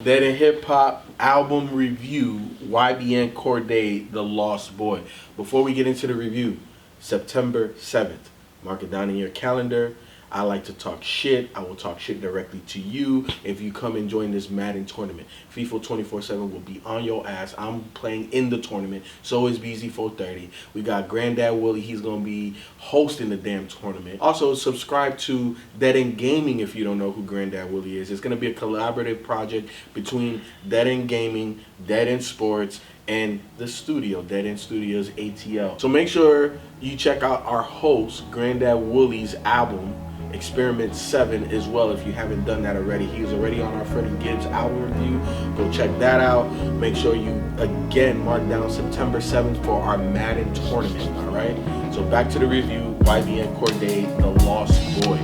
Dead in Hip Hop album review, YBN Cordae, The Lost Boy. Before we get into the review, September 7th, mark it down in your calendar. I like to talk shit. I will talk shit directly to you if you come and join this Madden tournament. Feefo 24/7 will be on your ass. I'm playing in the tournament. So is Beezy 430. We got Granddad Willie. He's going to be hosting the damn tournament. Also, subscribe to Dead End Gaming if you don't know who Granddad Willie is. It's going to be a collaborative project between Dead End Gaming, Dead End Sports, and the studio, Dead End Studios ATL. So make sure you check out our host, Granddad Willie's album, Experiment 7 as well if you haven't done that already. He was already on our Freddie Gibbs album review. Go check that out. Make sure you again mark down September 7th for our Madden tournament. Alright? So back to the review, YBN Cordae, The Lost Boy.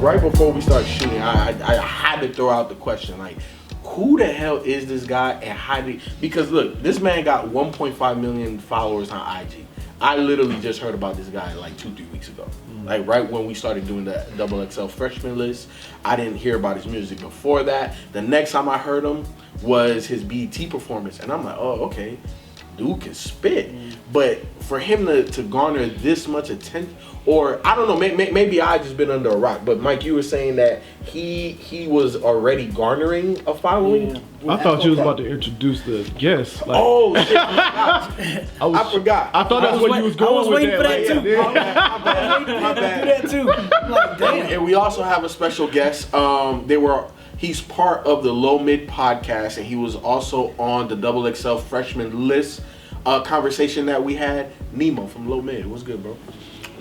Right before we start shooting, I had to throw out the question, like, who the hell is this guy and how did, because look, this man got 1.5 million followers on IG. I literally just heard about this guy like 2-3 weeks ago. Like right when we started doing the XXL Freshman list. I didn't hear about his music before that. The next time I heard him was his BET performance. And I'm like, oh, okay, dude can spit. But for him to garner this much attention, or I don't know, maybe I just been under a rock. But Myke, you were saying that he was already garnering a following. Yeah. I thought you was about to introduce the guest. Like, oh shit! I forgot. I thought that's where you was going. I was waiting for that too. My bad. Do that too. I'm like, damn. And we also have a special guest. He's part of the Low Mid podcast, and he was also on the XXL Freshman list conversation that we had. Nemo from Low Mid. What's good, bro?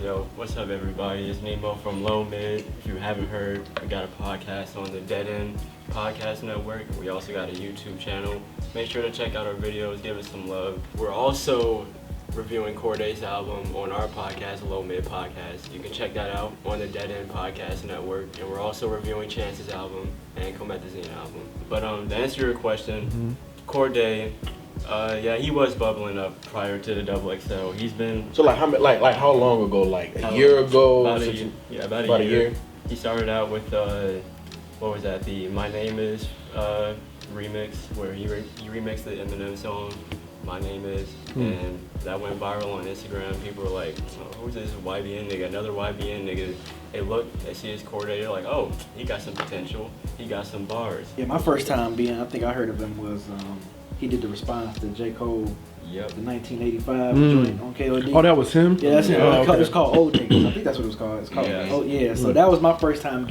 Yo, what's up everybody? It's Nemo from Low Mid. If you haven't heard, we got a podcast on the Dead End Podcast Network. We also got a YouTube channel. Make sure to check out our videos, give us some love. We're also reviewing Cordae's album on our podcast, Low Mid Podcast. You can check that out on the Dead End Podcast Network. And we're also reviewing Chance's album and Comethazine album. But to answer your question, Cordae, yeah, he was bubbling up prior to the XXL. He's been so like how long ago? Like a year ago? About a year. He started out with what was that? The My Name Is remix, where he remixed the Eminem song My Name Is, and that went viral on Instagram. People were like, oh, who's this YBN nigga? Another YBN nigga. They see his Cordae, they're like, oh, he got some potential. He got some bars. Yeah, my first time I think I heard of him was he did the response to J. Cole, the 1985 joint on KOD. Oh, that was him? Yeah, that's it. Okay. It's called Old Niggas. I think that's what it was called. It's called So that was my first time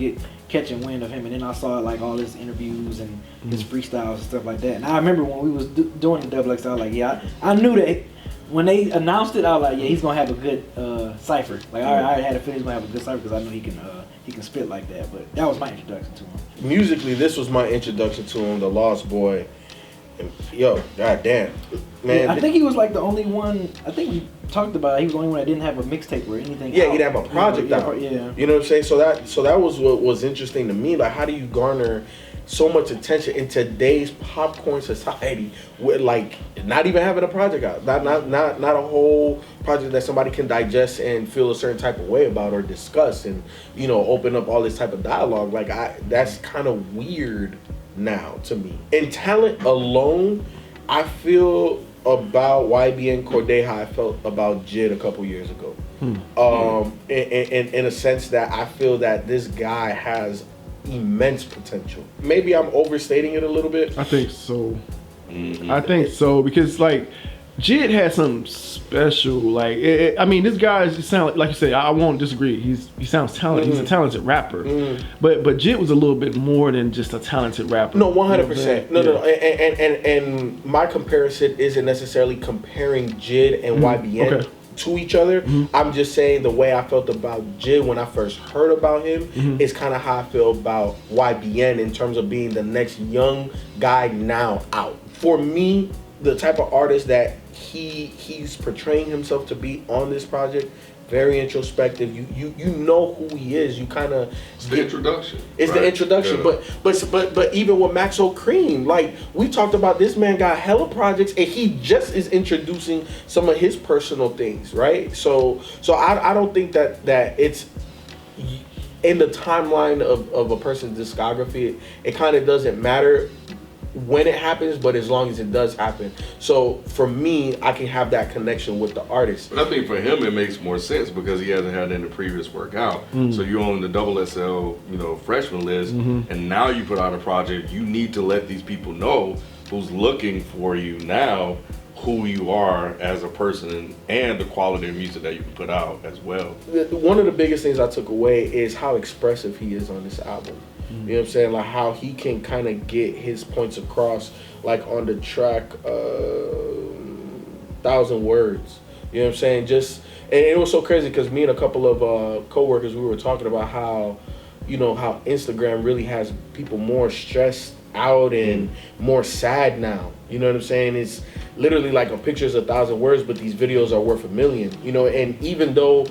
catching wind of him, and then I saw like all his interviews and his freestyles and stuff like that. And I remember when we was doing the XXL, I was like, yeah, I knew that when they announced it, I was like, yeah, he's gonna have a good cipher. Like I already had a feeling he's gonna have a good cipher because I know he can spit like that. But that was my introduction to him. Musically, this was my introduction to him, The Lost Boy. And, yo, goddamn, man. Yeah, I think he was like the only one. I think we talked about it. He was the only one that didn't have a mixtape or anything. Yeah, he didn't have a project out. Yeah. You know what I'm saying? So that was what was interesting to me. Like, how do you garner so much attention in today's popcorn society with like not even having a project out, not a whole project that somebody can digest and feel a certain type of way about or discuss, and open up all this type of dialogue. Like that's kind of weird now to me. In talent alone, I feel about YBN Cordae how I felt about Jid a couple years ago. In a sense that I feel that this guy has immense potential. Maybe I'm overstating it a little bit. I think so. I think so because like Jid had something special. Like I mean, this guy just sound like you said. I won't disagree. He sounds talented. He's a talented rapper. But Jid was a little bit more than just a talented rapper. No, 100%. No. And my comparison isn't necessarily comparing Jid and YBN to each other. I'm just saying the way I felt about Jid when I first heard about him is kind of how I feel about YBN in terms of being the next young guy now out. For me, the type of artist that he's portraying himself to be on this project, very introspective. You know who he is. You kind of the introduction. It's the introduction. Yeah. But even with Maxo Cream, like we talked about, this man got hella projects, and he just is introducing some of his personal things, right? So I don't think that it's in the timeline of a person's discography, it kind of doesn't matter when it happens, but as long as it does happen. So for me, I can have that connection with the artist. But I think for him, it makes more sense because he hasn't had any previous work out. So you're on the XXL, freshman list, and now you put out a project. You need to let these people know who's looking for you now, who you are as a person and the quality of music that you can put out as well. One of the biggest things I took away is how expressive he is on this album. You know what I'm saying? Like how he can kind of get his points across, like on the track 1,000 Words. You know what I'm saying? And it was so crazy because me and a couple of co-workers, we were talking about how, how Instagram really has people more stressed out and more sad now. You know what I'm saying? It's literally like a picture's 1,000 words, but these videos are worth 1,000,000. And even though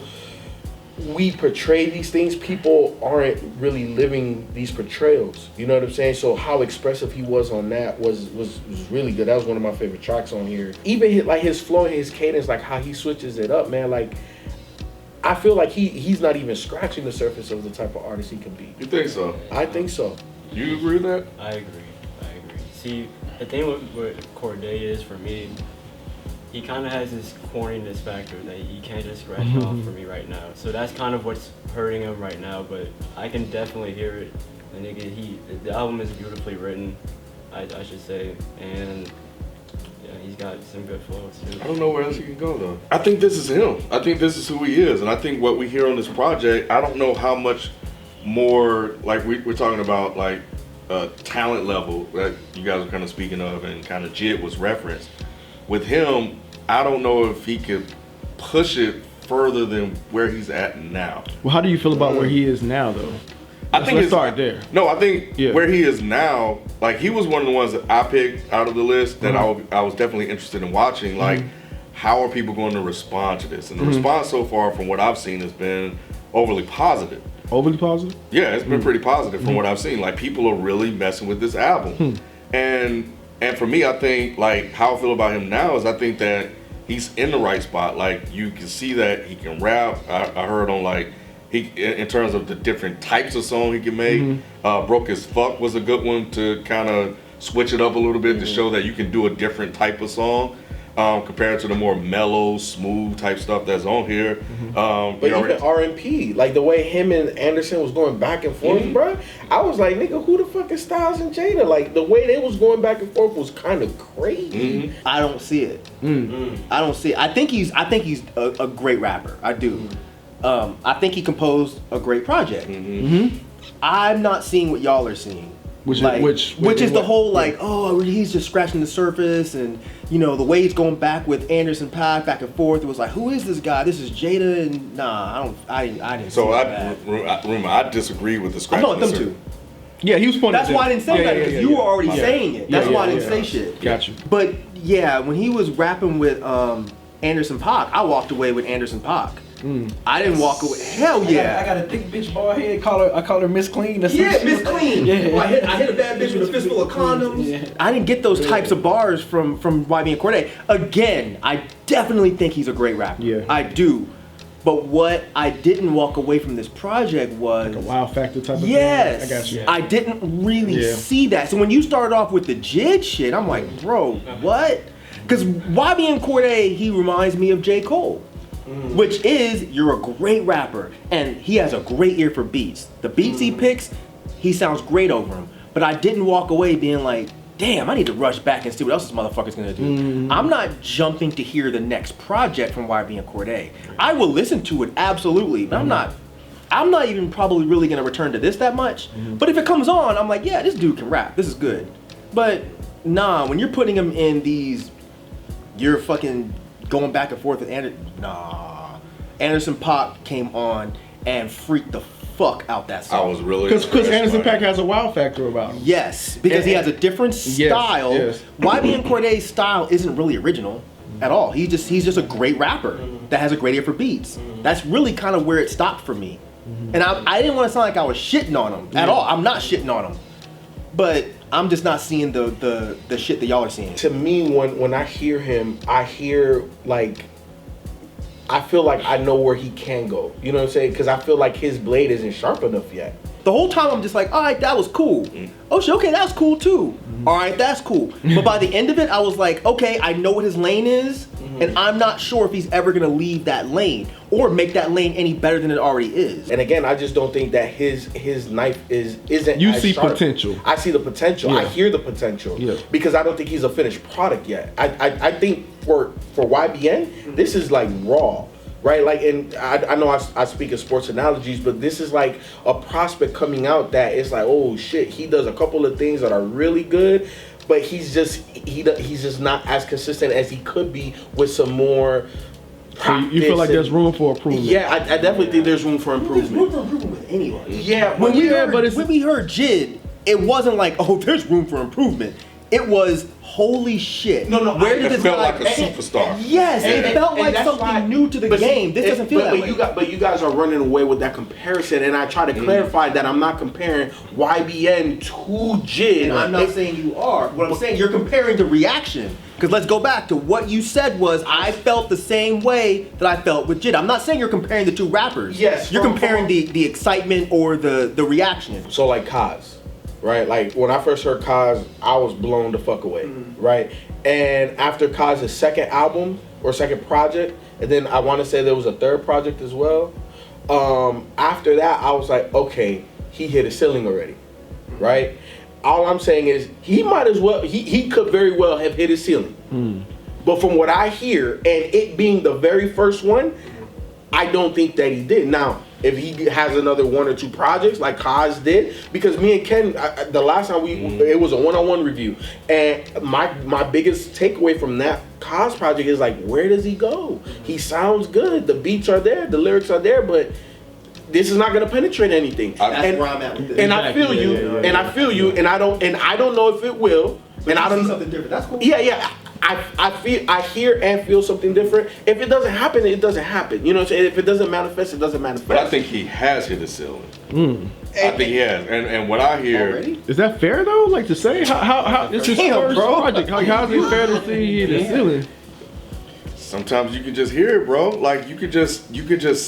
we portray these things, people aren't really living these portrayals. You know what I'm saying? So how expressive he was on that was really good. That was one of my favorite tracks on here. Even his flow and his cadence, like how he switches it up, man. Like I feel like he's not even scratching the surface of the type of artist he can be. You think so? I think so. You agree with that? I agree. See, the thing with Cordae is, for me, he kind of has this corniness factor that he can't just scratch off for me right now. So that's kind of what's hurting him right now, but I can definitely hear it. The album is beautifully written, I should say, and yeah, he's got some good flows too. I don't know where else he can go though. I think this is him. I think this is who he is, and I think what we hear on this project, I don't know how much more, like we're talking about, like talent level that you guys are kind of speaking of, and kind of Jid was referenced. With him, I don't know if he could push it further than where he's at now. Well, how do you feel about where he is now, though? Let's start there. No, I think where he is now, like he was one of the ones that I picked out of the list that I was definitely interested in watching. Like, how are people going to respond to this? And the response so far, from what I've seen, has been overly positive. Overly positive? Yeah, it's been pretty positive from what I've seen. Like, people are really messing with this album. And for me, I think, like, how I feel about him now is I think that he's in the right spot. Like, you can see that he can rap. I heard on, like, in terms of the different types of song he can make. Broke as Fuck was a good one to kind of switch it up a little bit to show that you can do a different type of song. Compared to the more mellow, smooth type stuff that's on here. But even R&P, like the way him and Anderson was going back and forth, bro, I was like, nigga, who the fuck is Styles and Jada? Like the way they was going back and forth was kind of crazy. I don't see it. I don't see it. I think he's a great rapper. I do. I think he composed a great project. I'm not seeing what y'all are seeing. Which is the whole like, oh, he's just scratching the surface, and the way he's going back with Anderson Paak back and forth. It was like, who is this guy? This is Jada, and I didn't. So I disagree with the scratching. I'm not them too. Yeah, he was pointing. That's why I didn't say that, because you were already saying it. That's why I didn't say shit. Got you. But yeah, when he was rapping with Anderson Paak, I walked away with Anderson Paak. I didn't walk away. Hell yeah! I got a thick bitch bald head. I call her Miss Clean. That's Miss Clean. Well, I hit a bad bitch with a fistful of condoms. I didn't get those types of bars from YBN Cordae. Again, I definitely think he's a great rapper. Yeah, I do. But what I didn't walk away from this project was like a wow factor type of thing. Yes, I got you. I didn't really see that. So when you started off with the Jid shit, I'm like, bro, what? Because YBN Cordae, he reminds me of J. Cole. Which is, you're a great rapper, and he has a great ear for beats. The beats he picks, he sounds great over them. But I didn't walk away being like, damn, I need to rush back and see what else this motherfucker's gonna do. I'm not jumping to hear the next project from YBN Cordae. I will listen to it, absolutely, but I'm not even probably really gonna return to this that much. But if it comes on, I'm like, yeah, this dude can rap, this is good. But nah, when you're putting him in these, you're fucking going back and forth with Anderson Paak came on and freaked the fuck out that song. I was really because Anderson Paak has a wow factor about him. Yes, because he has a different style. Yes. YBN Cordae's style isn't really original at all. He's just a great rapper that has a great ear for beats. That's really kind of where it stopped for me. And I didn't want to sound like I was shitting on him at all. I'm not shitting on him, but I'm just not seeing the shit that y'all are seeing. To me, when I hear him, I hear like I feel like I know where he can go. You know what I'm saying? Because I feel like his blade isn't sharp enough yet. The whole time I'm just like, all right, that was cool. Oh shit, okay, that's cool too. All right, that's cool. But by the end of it, I was like, okay, I know what his lane is, and I'm not sure if he's ever gonna leave that lane or make that lane any better than it already is. And again, I just don't think that his knife isn't. You as see sharp. potential. I see the potential. Yeah. I hear the potential. Yeah. Because I don't think he's a finished product yet. I think for YBN, this is like raw. Right, like, and I know I speak in sports analogies, but this is like a prospect coming out that it's like, oh shit, he does a couple of things that are really good, but he's just not as consistent as he could be with some more. So you feel like there's room for improvement? Yeah, I definitely think there's room for There's room improvement. for improvement with anyone. Yeah, When we heard, but it's- when we heard Jid, it wasn't like, oh, there's room for improvement. It was, holy shit. No, Where did It this felt guy? like a superstar. Yes, it felt like that's something why- new to the but see, game. This doesn't feel that way. But you guys are running away with that comparison, and I try to clarify that I'm not comparing YBN to Jid. And I'm not saying you are. What I'm saying, you're comparing the reaction. Because let's go back to what you said was, I felt the same way that I felt with Jid. I'm not saying you're comparing the two rappers. Yes, You're from- comparing the excitement or the reaction. So like Kaz, right? Like when I first heard Kaz, I was blown the fuck away, right? And after Kaz's second album or second project, and then I want to say there was a third project as well. After that, I was like, okay, he hit a ceiling already, right? All I'm saying is he might as well, he could very well have hit his ceiling. But from what I hear, and it being the very first one, I don't think that he did. Now, if he has another one or two projects like Kaz did, because me and Ken, the last time it was a one-on-one review, and my biggest takeaway from that Kaz project is like, where does he go? He sounds good, the beats are there, the lyrics are there, but this is not going to penetrate anything. That's where I'm at with this. And I feel you, and I feel you, and I don't know if it will, and I don't know something different. That's cool. Yeah. I hear and feel something different. If it doesn't happen, it doesn't happen. You know what I'm saying? If it doesn't manifest, it doesn't manifest. But I think he has hit a ceiling. I think he has. And what I hear, Already? Is that fair though? Like to say how it's his Damn, first bro. project? How's it fair to see the ceiling? sometimes you can just hear it, bro. Like you could just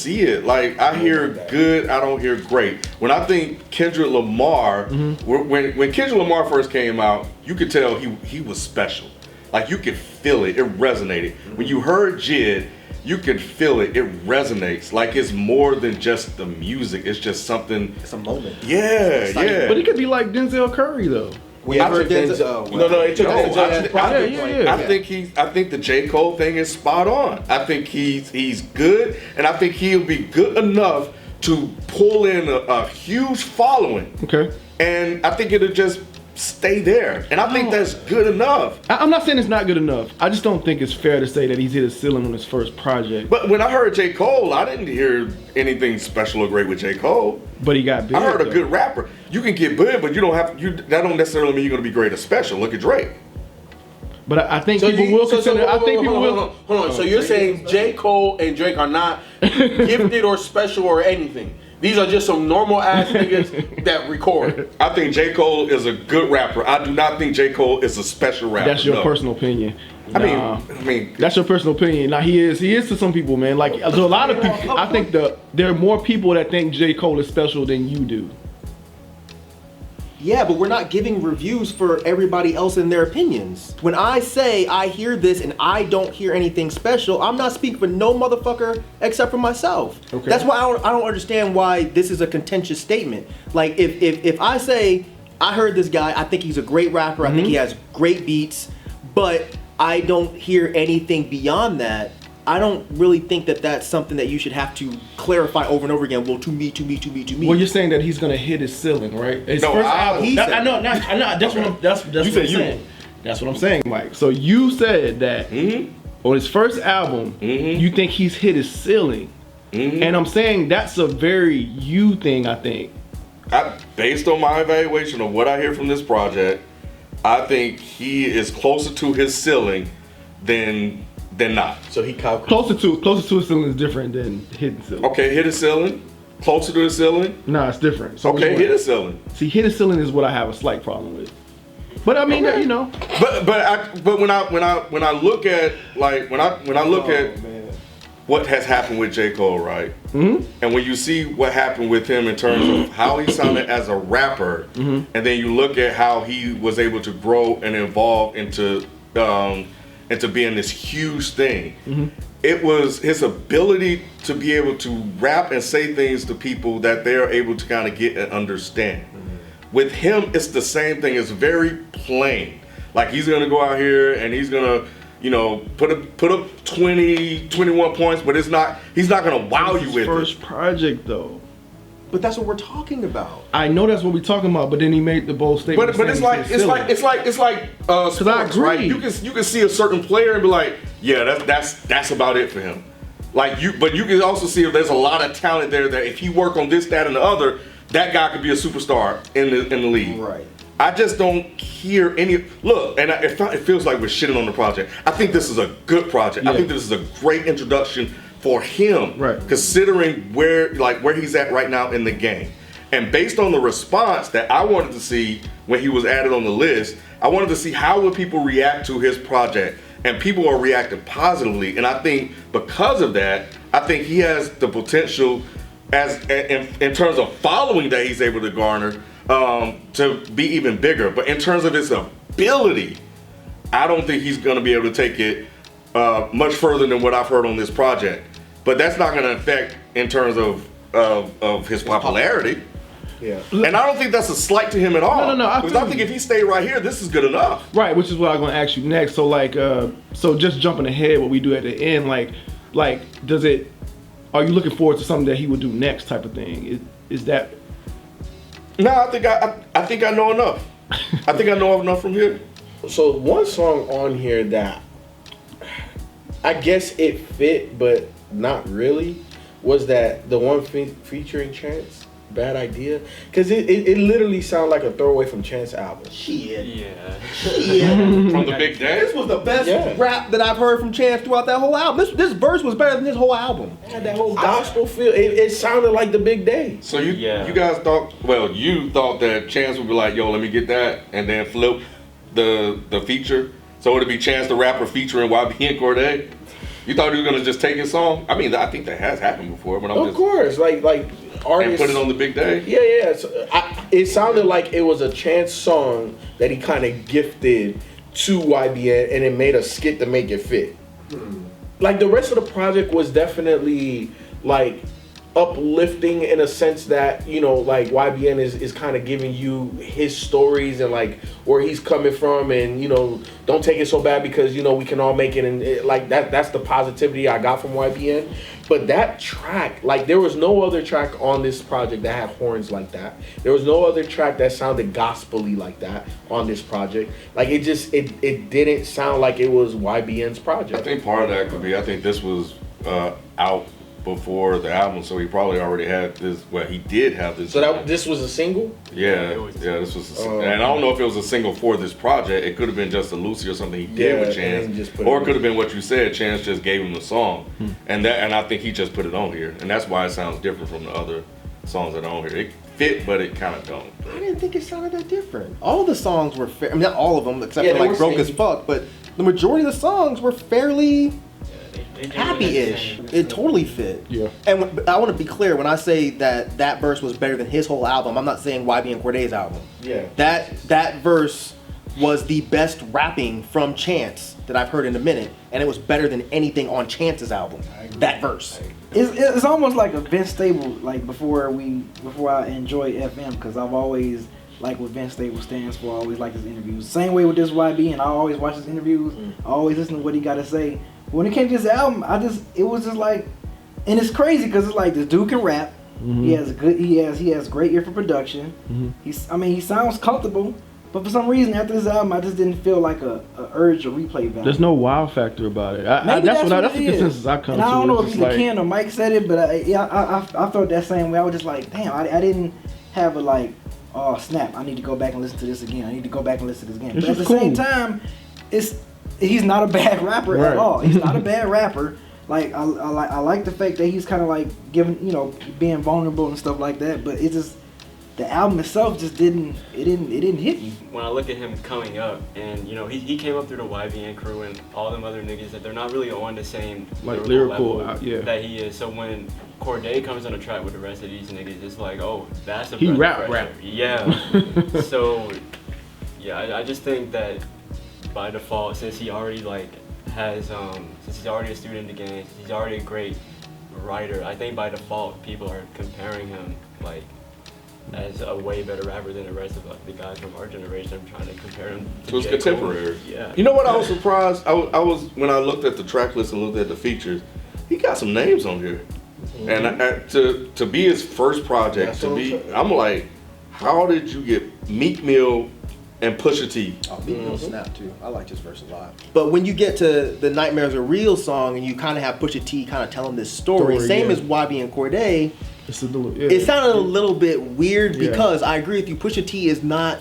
see it. Like I hear good, I don't hear great. When I think Kendrick Lamar, when Kendrick Lamar first came out, you could tell he was special. Like you could feel it. It resonated. When you heard Jid, you can feel it. It resonates. Like it's more than just the music. It's just something. It's a moment. Yeah, yeah. But it could be like Denzel Curry though. When you heard Denzel, No, it took Denzel. I think the J. Cole thing is spot on. I think he's good, and I think he'll be good enough to pull in a huge following. Okay. And I think it'll just stay there. And I think that's good enough. I'm not saying it's not good enough. I just don't think it's fair to say that he's hit a ceiling on his first project. But when I heard J. Cole, I didn't hear anything special or great with J. Cole. But he got big. I heard a though. good rapper. You can get good, but you don't have that don't necessarily mean you're gonna be great or special. Look at Drake. But I think people will consider. I think people will. Hold on. So you're saying J. Cole and Drake are not gifted or special or anything? These are just some normal ass niggas that record. I think J. Cole is a good rapper. I do not think J. Cole is a special rapper. That's your personal opinion. I mean, That's your personal opinion. Now he is to some people, man. Like to a lot of people, I think there are more people that think J. Cole is special than you do. yeah, but we're not giving reviews for everybody else and their opinions. When I say I hear this and I don't hear anything special, I'm not speaking for no motherfucker except for myself. Okay. That's why I don't understand why this is a contentious statement. Like if I say I heard this guy, I think he's a great rapper, I think he has great beats, but I don't hear anything beyond that. I don't really think that that's something that you should have to clarify over and over again. Well, to me. Well, you're saying that he's gonna hit his ceiling, right? His No, first I- album. he said- I know. That's what I'm. That's what I'm said you. saying. That's what I'm saying, Mike. So you said that on his first album, you think he's hit his ceiling, and I'm saying that's a very you thing. I think. based on my evaluation of what I hear from this project, I think he is closer to his ceiling than not. So he calculated. Closer to his ceiling is different than hitting ceiling. Okay, hit his ceiling. Closer to his ceiling. Nah, it's different. So Okay, hit his ceiling. See, hit his ceiling is what I have a slight problem with. But I mean, you know. But when I look at like when I look at what has happened with J. Cole, right? Mm-hmm. And when you see what happened with him in terms of how he sounded as a rapper, and then you look at how he was able to grow and evolve into being this huge thing, it was his ability to be able to rap and say things to people that they're able to kind of get and understand. With him, it's the same thing. It's very plain. Like, he's gonna go out here and he's gonna, you know, put up 20, 21 points, but he's not gonna wow you with it. First project though. But that's what we're talking about. I know that's what we're talking about, but then he made the bold statement. But it's like sports, I agree. right? You can see a certain player and be like, yeah, that's about it for him. But you can also see if there's a lot of talent there that if he work on this, that, and the other, that guy could be a superstar in the league. Right. I just don't hear any look, and it feels like we're shitting on the project. I think this is a good project. Yeah. I think this is a great introduction for him, right, considering where he's at right now in the game. And based on the response that I wanted to see when he was added on the list, I wanted to see how would people react to his project, and people are reacting positively. And I think because of that, I think he has the potential, in terms of following that he's able to garner, to be even bigger. But in terms of his ability, I don't think he's going to be able to take it much further than what I've heard on this project. But that's not going to affect in terms of his popularity. Yeah. And I don't think that's a slight to him at all. No. Because I think if he stayed right here, this is good enough. Right, which is what I'm going to ask you next. So so just jumping ahead, what we do at the end, are you looking forward to something that he would do next type of thing? Is that? No, I think I know enough. I think I know enough from here. So one song on here that I guess it fit, but not really, was that the one featuring Chance. Bad Idea, because it literally sounded like a throwaway from Chance's album. Shit. Yeah. From the Big Day. This was the best rap that I've heard from Chance throughout that whole album. This verse was better than this whole album. It had that whole gospel feel. It sounded like the Big Day. So you guys thought that Chance would be like, yo, let me get that, and then flip the feature. So would it be Chance the Rapper featuring YBN Cordae? You thought he was gonna just take his song? I mean, I think that has happened before, but of course, like artists and put it on the Big Day. Yeah. So it sounded like it was a Chance song that he kind of gifted to YBN, and it made a skit to make it fit. Like the rest of the project was definitely like uplifting in a sense that, you know, like YBN is kind of giving you his stories and like where he's coming from, and, you know, don't take it so bad because, you know, we can all make it, and like that's the positivity I got from YBN. But that track, like there was no other track on this project that had horns like that. There was no other track that sounded gospel-y like that on this project. Like it didn't sound like it was YBN's project. I think part of that could be, I think this was out before the album, so he probably already had this. Well, he did have this. So this was a single? Yeah, this was. And I don't know if it was a single for this project. It could have been just a Lucy or something he did with Chance, or it could have been what you said. Chance just gave him the song, and I think he just put it on here, and that's why it sounds different from the other songs that are on here. It fit, but it kind of don't. I didn't think it sounded that different. All the songs were fair. I mean, not all of them, except for like Broke as Fuck, but the majority of the songs were fairly happy-ish. It totally fit. Yeah. And I want to be clear, when I say that verse was better than his whole album, I'm not saying YBN Cordae's album. Yeah. That verse was the best rapping from Chance that I've heard in a minute, and it was better than anything on Chance's album. That verse. It's almost like a Vince Stable, like before I enjoy FM, because I've always like what Vince Stable stands for. I always like his interviews. Same way with this YB, I always watch his interviews. I always listen to what he got to say. When it came to this album, it was just like, and it's crazy because it's like this dude can rap. He has great ear for production. He sounds comfortable, but for some reason after this album, I just didn't feel like a urge to replay value. There's no wow factor about it. That's the consensus I come to. And I don't know if either Ken or Myke said it, but I felt that same way. I was just like, damn, I didn't have a like, oh snap, I need to go back and listen to this again. I need to go back and listen to this again. But at the same time, he's not a bad rapper at all. He's not a bad rapper. Like I like the fact that he's kind of like giving, you know, being vulnerable and stuff like that. But it just, the album itself just didn't hit me. When I look at him coming up, and you know, he came up through the YBN crew and all them other niggas that they're not really on the same lyrical level that he is. So when Cordae comes on the track with the rest of these niggas, it's like, oh, that's a he rap. Yeah. So yeah, I just think that by default, since he already since he's already a student in the game, since he's already a great writer, I think by default people are comparing him like as a way better rapper than the rest of the guys from our generation. I'm trying to compare him to his contemporaries. Yeah. You know what I was surprised? I was when I looked at the track list and looked at the features, he got some names on here. And to be his first project, I'm like, how did you get Meek Mill and Pusha T? Oh, Meek Mill snap too. I like his verse a lot. But when you get to the Nightmares Are Real song and you kind of have Pusha T kind of telling this story same as YBN Cordae, it sounded a little bit weird because I agree with you. Pusha T is not.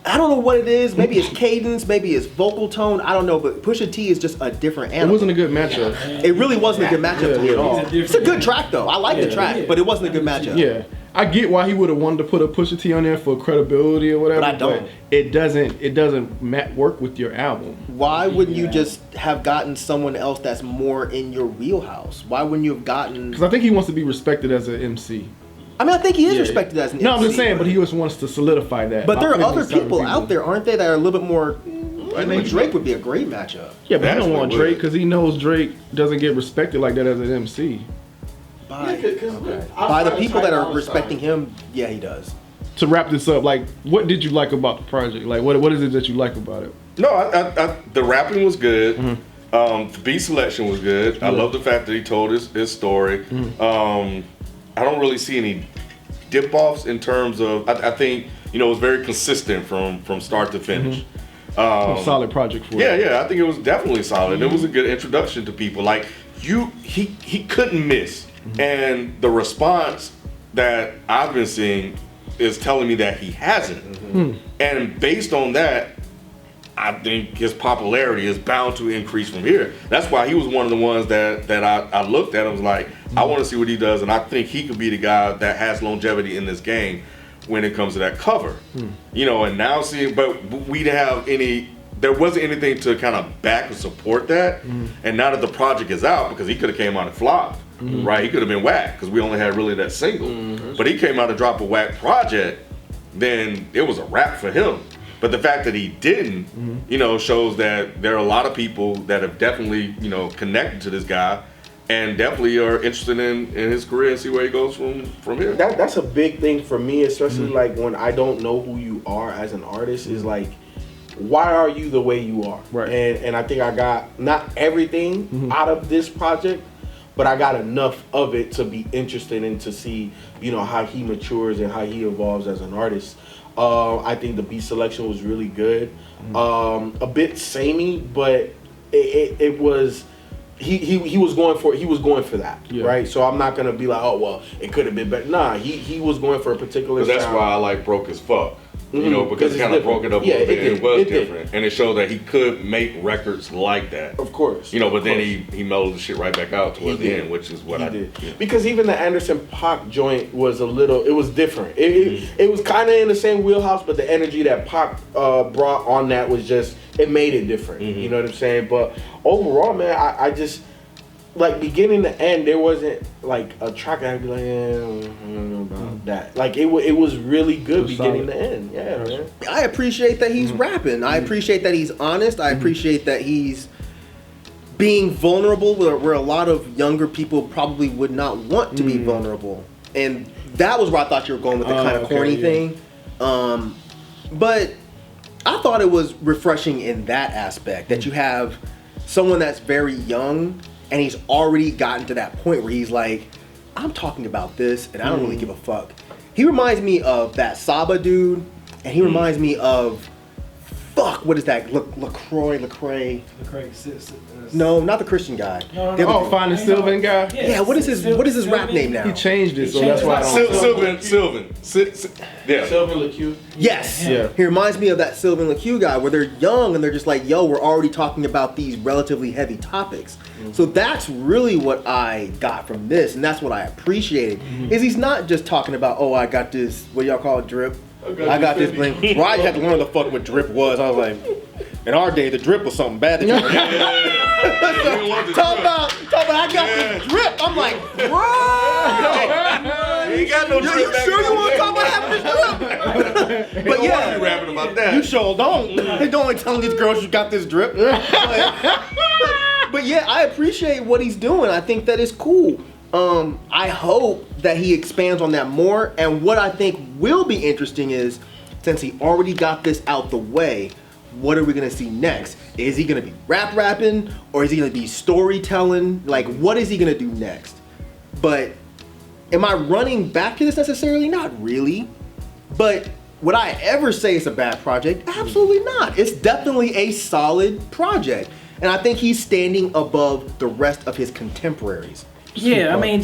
I don't know what it is. Maybe it's cadence, maybe it's vocal tone. I don't know, but Pusha T is just a different animal. It wasn't a good matchup. It really wasn't a good matchup to me at all. It's a good track though. I like the track, but it wasn't a good matchup. Yeah, I get why he would have wanted to put a Pusha T on there for credibility or whatever. But I don't. But it doesn't work with your album. Why wouldn't you just have gotten someone else that's more in your wheelhouse? Why wouldn't you have gotten? Because I think he wants to be respected as an MC. I mean, I think he is respected as an MC. No, I'm just saying, but he just wants to solidify that. But there are other people out there, aren't they, that are a little bit more. I think Drake would be a great matchup. Yeah, but he don't want Drake because he knows Drake doesn't get respected like that as an MC. By the people that are respecting him, yeah, he does. To wrap this up, like, what did you like about the project? Like, what is it that you like about it? No, I the rapping was good. The beat selection was good. I love the fact that he told his story. I don't really see any dip-offs in terms of, I think, you know, it was very consistent from start to finish. Solid project for it. Yeah, I think it was definitely solid. It was a good introduction to people. Like, he couldn't miss. And the response that I've been seeing is telling me that he hasn't. And based on that, I think his popularity is bound to increase from here. That's why he was one of the ones that I looked at and was like, I want to see what he does, and I think he could be the guy that has longevity in this game when it comes to that cover. You know, and now but we didn't have there wasn't anything to kind of back or support that. And now that the project is out, because he could have came out and flopped, right? He could have been whack, because we only had really that single. But he came out and dropped a whack project, then it was a wrap for him. But the fact that he didn't, you know, shows that there are a lot of people that have definitely, you know, connected to this guy and definitely are interested in his career and see where he goes from here. That's a big thing for me, especially like when I don't know who you are as an artist, is like, why are you the way you are? Right. And I think I got not everything out of this project, but I got enough of it to be interested in to see, you know, how he matures and how he evolves as an artist. I think the beat selection was really good. A bit samey, but it was he was going for that, right? So I'm not gonna be like, oh well, it could have been better. Nah, he was going for a particular. That's sound. why I like Broke as Fuck. You know, because it kind of broke it up a little bit. It was different, and it showed that he could make records like that. Of course, you know. But then he mellowed the shit right back out towards the end, which is what I did. Yeah. Because even the Anderson Paak joint was it was different. It was kind of in the same wheelhouse, but the energy that Paak brought on that was just, it made it different. You know what I'm saying? But overall, man, I just, like, beginning to end, there wasn't like a track I'd be like, I don't know about that. Like it was really good beginning to end. Yeah, man. I appreciate that he's rapping. I appreciate that he's honest. I appreciate that he's being vulnerable where a lot of younger people probably would not want to be vulnerable. And that was where I thought you were going with the kind of corny thing. But I thought it was refreshing in that aspect, that you have someone that's very young and he's already gotten to that point where he's like, I'm talking about this and I don't really give a fuck. He reminds me of that Saba dude, and he reminds me of fuck, what is that? LaCroix. Craig, No, not the Christian guy. No. Oh, Finding Sylvan guy. Yeah, what is his rap name now? He changed it, so that's why I don't. Sylvan. Yeah. Sylvan LeCue. Yes. Yeah. He reminds me of that Sylvan LeCue guy where they're young and they're just like, yo, we're already talking about these relatively heavy topics. So that's really what I got from this, and that's what I appreciated. Is he's not just talking about, oh, I got this, what y'all call it, drip? I got this bling. Well, I had to learn what the fuck what drip was. I was like, in our day, the drip was something bad. Talk about, I got this drip. I'm like, bro. You ain't got no drip. You sure you want to talk about having this drip? But yeah, you rapping about that. you sure don't. They don't telling these girls you got this drip. But yeah, I appreciate what he's doing. I think that is cool. I hope that he expands on that more. And what I think will be interesting is, since he already got this out the way, what are we gonna see next? Is he gonna be rapping, or is he gonna be storytelling? Like, what is he gonna do next? But am I running back to this necessarily? Not really. But would I ever say it's a bad project? Absolutely not. It's definitely a solid project. And I think he's standing above the rest of his contemporaries. Yeah, I mean,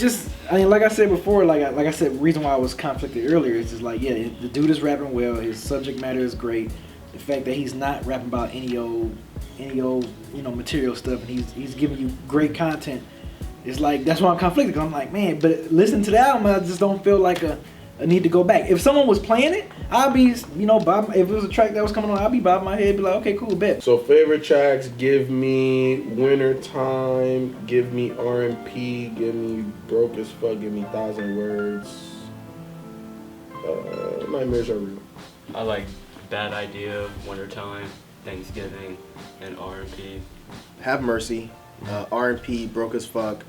like I said before, like I said, the reason why I was conflicted earlier is just like, yeah, the dude is rapping well. His subject matter is great. The fact that he's not rapping about any old, material stuff, and he's giving you great content. It's like, that's why I'm conflicted. 'Cause I'm like, man, but listen to the album, I just don't feel like a need to go back. If someone was playing it, I'd be, if it was a track that was coming on, I'd be bobbing my head, be like, okay, cool, bet. So favorite tracks, give me Wintertime, give me R&P, give me Broke as Fuck, give me 1,000 Words. Nightmares Are Real. I like Bad Idea, Wintertime, Thanksgiving, and R&P. Have Mercy, R&P, Broke as Fuck,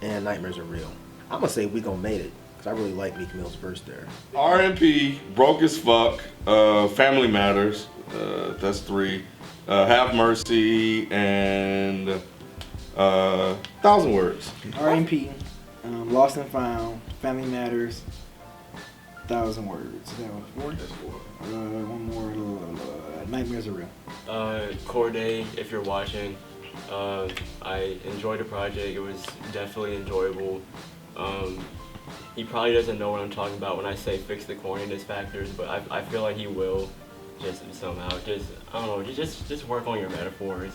and Nightmares Are Real. I'm gonna say We Gon' Made It, because I really like Meek Mill's verse there. R&P, Broke as Fuck, Family Matters, that's 3. Have Mercy, and 1,000 Words. R&P, Lost and Found, Family Matters, 1,000 Words. That was 4? That's 4. One more, Nightmares Are Real. Cordae, if you're watching, I enjoyed the project. It was definitely enjoyable. He probably doesn't know what I'm talking about when I say fix the corniness factors, but I feel like he will, just somehow. Just, I don't know, just work on your metaphors.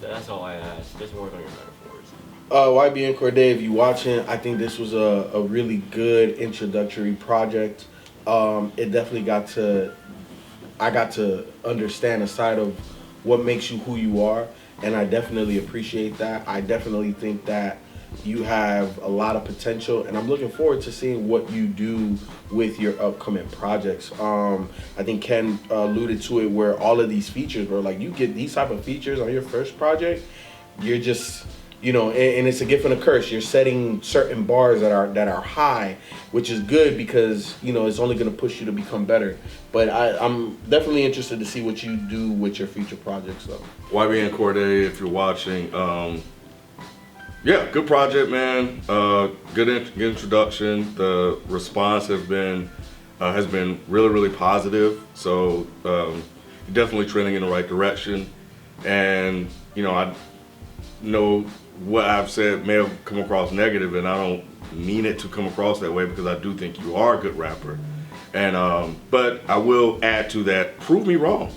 That's all I ask. Just work on your metaphors. YBN Cordae, if you watching, I think this was a really good introductory project. It definitely I got to understand a side of what makes you who you are, and I definitely appreciate that. I definitely think that you have a lot of potential, and I'm looking forward to seeing what you do with your upcoming projects. I think Ken alluded to it, where all of these features were like, you get these type of features on your first project, you're just, and it's a gift and a curse. You're setting certain bars that are high, which is good because it's only going to push you to become better. But I'm definitely interested to see what you do with your future projects, though. YBN Cordae, if you're watching, yeah, good project, man. Good introduction. The response has been really, really positive. So definitely trending in the right direction. And I know what I've said may have come across negative, and I don't mean it to come across that way, because I do think you are a good rapper. And but I will add to that, prove me wrong.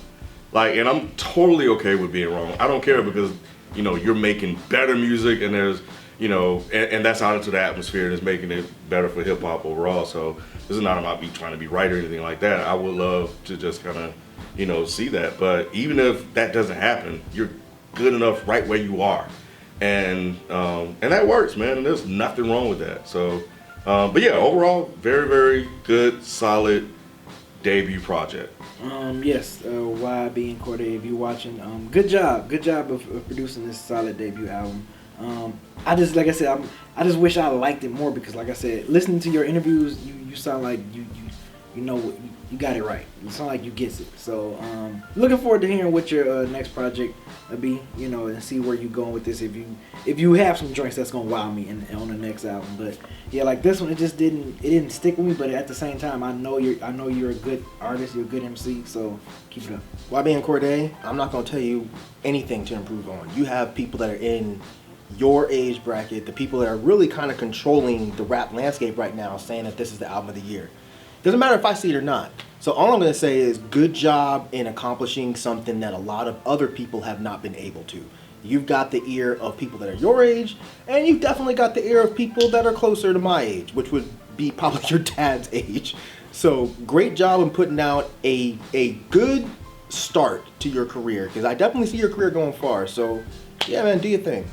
And I'm totally okay with being wrong. I don't care, because you're making better music, and there's, and that's out into the atmosphere, and it's making it better for hip hop overall. So this is not about me trying to be right or anything like that. I would love to just kind of, see that. But even if that doesn't happen, you're good enough right where you are. And that works, man. And there's nothing wrong with that. So, but yeah, overall, very, very good, solid debut project. Yes, YBN Cordae, if you're watching, good job of producing this solid debut album. I just wish I liked it more, because like I said, listening to your interviews, you sound like you got it right. You sound like you get it. So looking forward to hearing what your next project be, you know, and see where you going with this. If you have some joints that's gonna wow me on the next album, but yeah, like this one, it didn't stick with me. But at the same time, I know you're a good artist, you're a good MC, so keep it up. YBN Cordae, I'm not gonna tell you anything to improve on. You have people that are in your age bracket, the people that are really kind of controlling the rap landscape right now, saying that this is the album of the year. Doesn't matter if I see it or not. So all I'm going to say is good job in accomplishing something that a lot of other people have not been able to. You've got the ear of people that are your age, and you've definitely got the ear of people that are closer to my age, which would be probably your dad's age. So great job in putting out a good start to your career, because I definitely see your career going far. So yeah, man, do your thing.